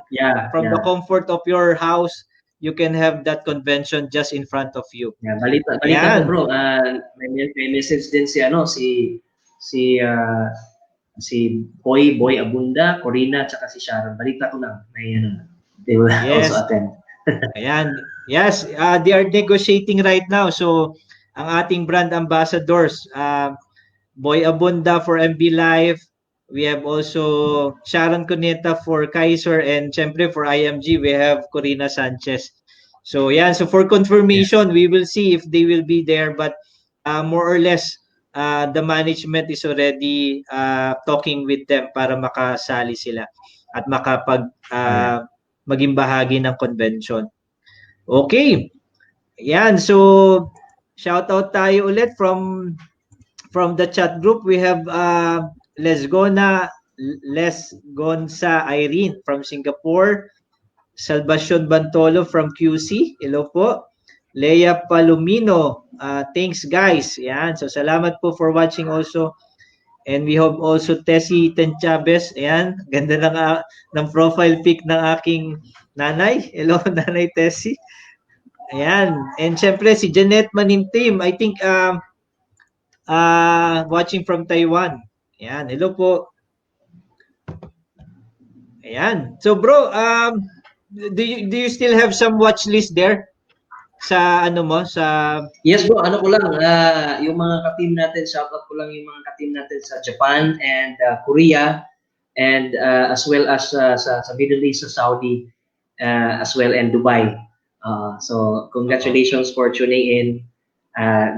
From the comfort of your house, you can have that convention just in front of you. Balita ko bro, may message din si Boy Abunda, Corina, tsaka si Sharon. Balita ko lang, they will also attend. Ayan. Yes, they are negotiating right now. So, ang ating brand ambassadors, Boy Abunda for MB Live. We have also Sharon Cuneta for Kaiser, and syempre for IMG, we have Corina Sanchez. So, yan. So, for confirmation, we will see if they will be there. But more or less, the management is already talking with them para makasali sila at maging bahagi ng convention. Okay. Yan. So, shout out tayo ulit from the chat group. We have Lesgonza Irene from Singapore. Salvacion Bantolo from QC. Hello po. Leia Palomino. Thanks guys. Yan. So, salamat po for watching also. And we have also Tessie Tenchabes. Ayan, ganda ng profile pic ng aking nanay. Hello, Nanay Tessie. Ayan. And syempre si Janet Manintim, I think watching from Taiwan. Ayan, hello po. Ayan. So bro, do you still have some watch list there? Sa Yes bro, ko lang yung mga ka-team natin, shoutout ko lang yung mga ka-team natin sa Japan and Korea, and as well as sa Middle East, sa Saudi, as well, and Dubai. So congratulations for tuning in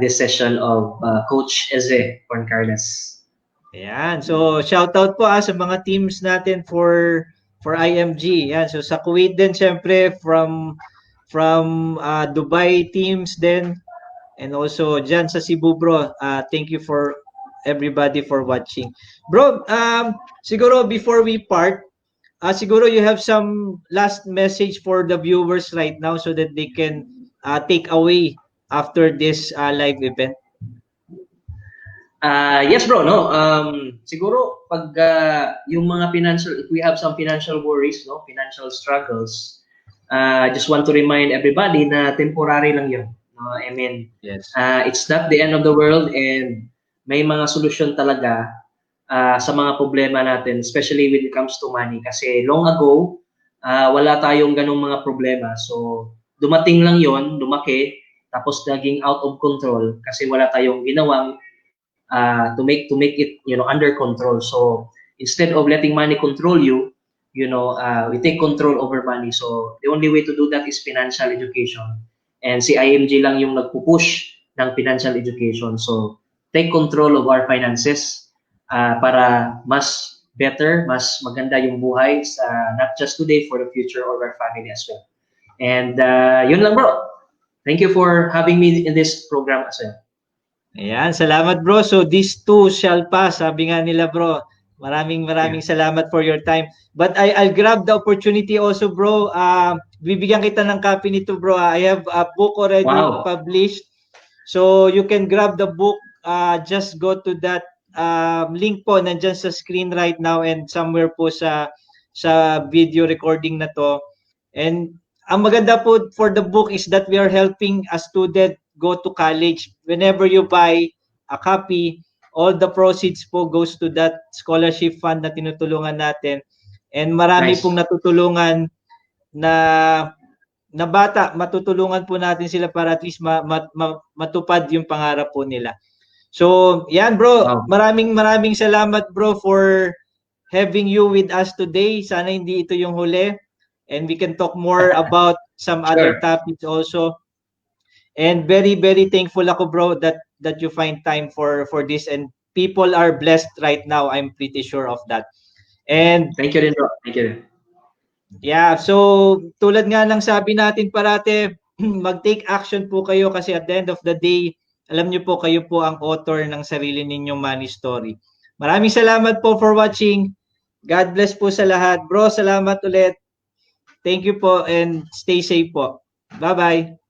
this session of Coach Eze Juancarles. Ayan, so shoutout po sa mga teams natin for IMG. Ayan, so sa Kuwait din syempre from Dubai teams then, and also dyan sa Cebu bro. Thank you for everybody for watching. Bro, siguro before we part, siguro you have some last message for the viewers right now so that they can take away after this live event. Yes bro, no. Siguro pag yung mga if we have some financial worries, no, financial struggles, I just want to remind everybody na temporary lang yun. No? I mean, yes. It's not the end of the world, and may mga solusyon talaga sa mga problema natin, especially when it comes to money. Kasi long ago, wala tayong ganong mga problema. So, dumating lang yon, lumaki, tapos naging out of control kasi wala tayong ginawang to make it, under control. So, instead of letting money control you, we take control over money. So, the only way to do that is financial education. And si IMG lang yung nagpupush ng financial education. So, take control of our finances para mas better, mas maganda yung buhay not just today, for the future of our family as well. And yun lang bro. Thank you for having me in this program as well. Ayan, salamat bro. So, this too shall pass. Sabi nga nila bro. Maraming salamat for your time. But I'll grab the opportunity also, bro. Bibigyan kita ng copy nito, bro. I have a book already published So you can grab the book. Just go to that link po nandyan sa screen right now and somewhere po sa video recording na to. And ang maganda po for the book is that we are helping a student go to college. Whenever you buy a copy, all the proceeds po goes to that scholarship fund na tinutulungan natin. And marami Nice. pong natutulungan na bata, matutulungan po natin sila para at least matupad yung pangarap po nila. So, yan bro, Wow. maraming salamat bro for having you with us today. Sana hindi ito yung huli and we can talk more about some other topics also. And very thankful ako bro that you find time for this, and people are blessed right now. I'm pretty sure of that. And Thank you rin bro. Thank you. yeah, so tulad nga ng sabi natin parate, mag-take action po kayo kasi at the end of the day, alam niyo po kayo po ang author ng sarili ninyong money story. Maraming salamat po for watching. God bless po sa lahat. Bro, salamat ulit. Thank you po and stay safe po. Bye-bye.